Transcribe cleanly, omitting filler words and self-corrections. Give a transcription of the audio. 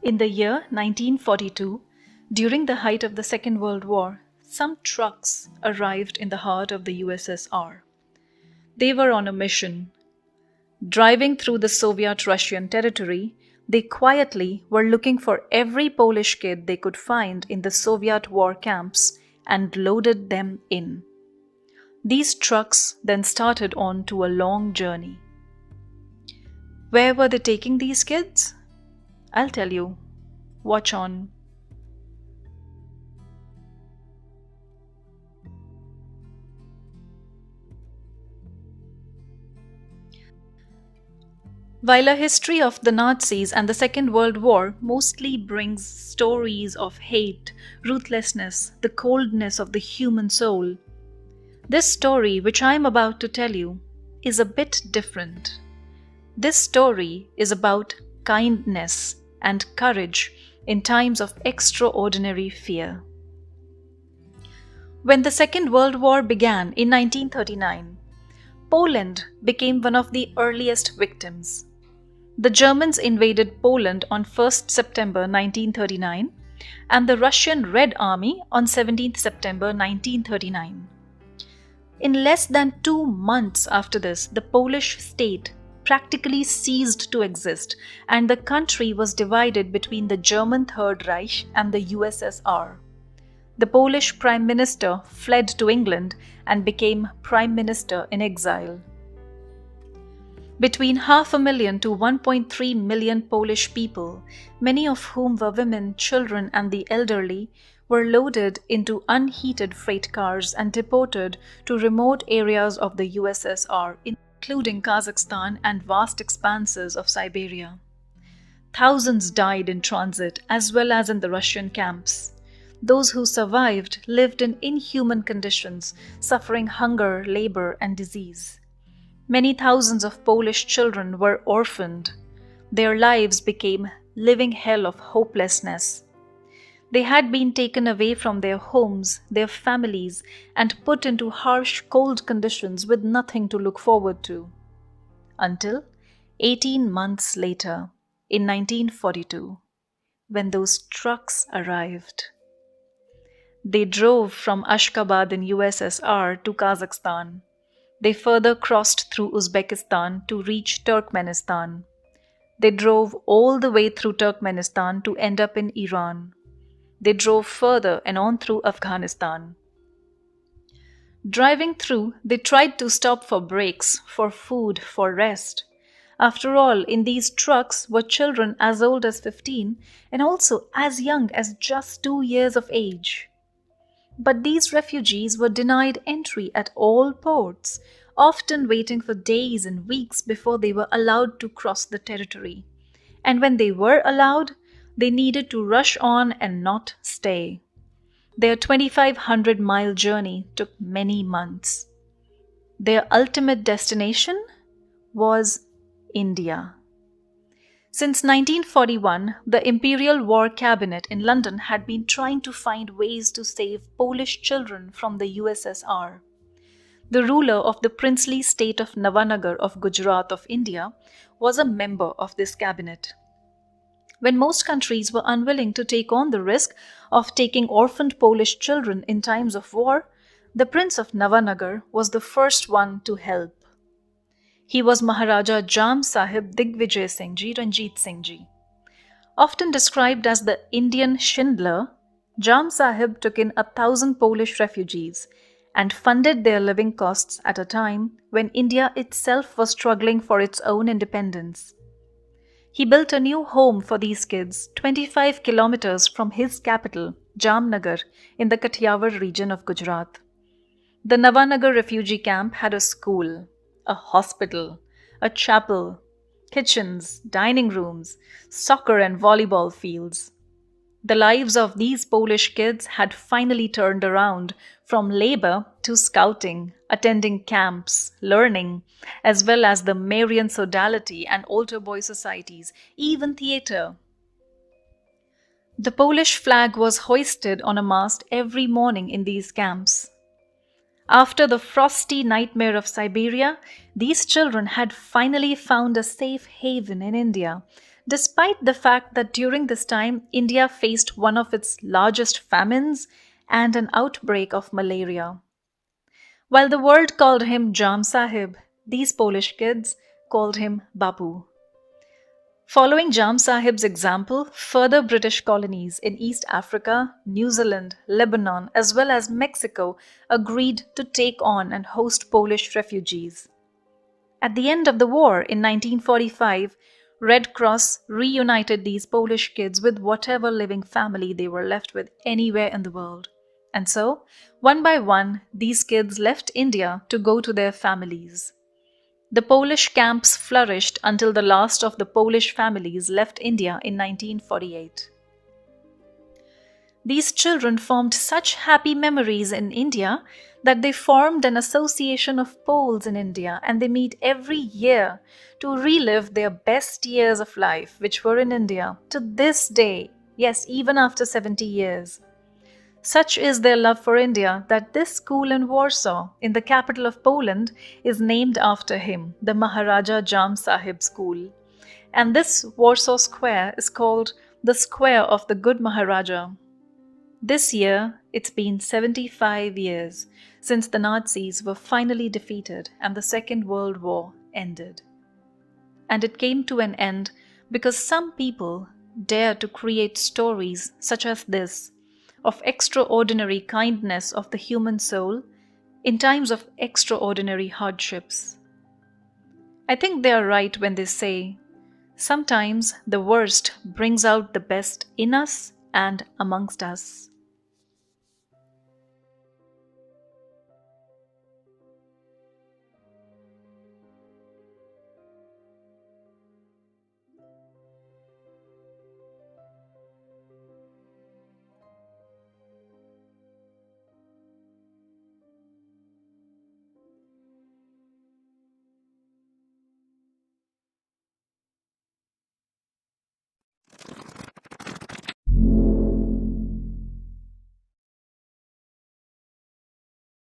In the year 1942, during the height of the Second World War, some trucks arrived in the heart of the USSR. They were on a mission. Driving through the Soviet-Russian territory, they quietly were looking for every Polish kid they could find in the Soviet war camps and loaded them in. These trucks then started on to a long journey. Where were they taking these kids? I'll tell you. Watch on. While a history of the Nazis and the Second World War mostly brings stories of hate, ruthlessness, the coldness of the human soul, this story, which I am about to tell you, is a bit different. This story is about kindness and courage in times of extraordinary fear. When the Second World War began in 1939, Poland became one of the earliest victims. The Germans invaded Poland on 1st September 1939 and the Russian Red Army on 17th September 1939. In less than 2 months after this, the Polish state practically ceased to exist and the country was divided between the German Third Reich and the USSR. The Polish Prime Minister fled to England and became Prime Minister in exile. Between 500,000 to 1.3 million Polish people, many of whom were women, children, and the elderly, were loaded into unheated freight cars and deported to remote areas of the USSR, including Kazakhstan and vast expanses of Siberia. Thousands died in transit as well as in the Russian camps. Those who survived lived in inhuman conditions, suffering hunger, labor, and disease. Many thousands of Polish children were orphaned. Their lives became living hell of hopelessness. They had been taken away from their homes, their families, and put into harsh, cold conditions with nothing to look forward to. Until 18 months later, in 1942, when those trucks arrived. They drove from Ashgabat in USSR to Kazakhstan. They further crossed through Uzbekistan to reach Turkmenistan. They drove all the way through Turkmenistan to end up in Iran. They drove further and on through Afghanistan. Driving through, they tried to stop for breaks, for food, for rest. After all, in these trucks were children as old as 15 and also as young as just 2 years of age. But these refugees were denied entry at all ports, often waiting for days and weeks before they were allowed to cross the territory. And when they were allowed, they needed to rush on and not stay. Their 2,500-mile journey took many months. Their ultimate destination was India. Since 1941, the Imperial War Cabinet in London had been trying to find ways to save Polish children from the USSR. The ruler of the princely state of Navanagar of Gujarat of India was a member of this cabinet. When most countries were unwilling to take on the risk of taking orphaned Polish children in times of war, the Prince of Navanagar was the first one to help. He was Maharaja Jam Sahib Digvijay Singh Ji Ranjit Singh Ji. Often described as the Indian Schindler, Jam Sahib took in 1,000 Polish refugees and funded their living costs at a time when India itself was struggling for its own independence. He built a new home for these kids 25 kilometers from his capital, Jamnagar, in the Kathiawar region of Gujarat. The Navanagar refugee camp had a school, a hospital, a chapel, kitchens, dining rooms, soccer and volleyball fields. The lives of these Polish kids had finally turned around from labor to scouting, attending camps, learning, as well as the Marian sodality and altar boy societies, even theatre. The Polish flag was hoisted on a mast every morning in these camps. After the frosty nightmare of Siberia, these children had finally found a safe haven in India, despite the fact that during this time India faced one of its largest famines and an outbreak of malaria. While the world called him Jam Sahib, these Polish kids called him Bapu. Following Jam Sahib's example, further British colonies in East Africa, New Zealand, Lebanon, as well as Mexico agreed to take on and host Polish refugees. At the end of the war in 1945, Red Cross reunited these Polish kids with whatever living family they were left with anywhere in the world. And so, one by one, these kids left India to go to their families. The Polish camps flourished until the last of the Polish families left India in 1948. These children formed such happy memories in India that they formed an association of Poles in India, and they meet every year to relive their best years of life, which were in India, to this day, yes, even after 70 years. Such is their love for India that this school in Warsaw, in the capital of Poland, is named after him, the Maharaja Jam Sahib School. And this Warsaw Square is called the Square of the Good Maharaja. This year, it's been 75 years since the Nazis were finally defeated and the Second World War ended. And it came to an end because some people dared to create stories such as this of extraordinary kindness of the human soul in times of extraordinary hardships. I think they are right when they say, sometimes the worst brings out the best in us and amongst us.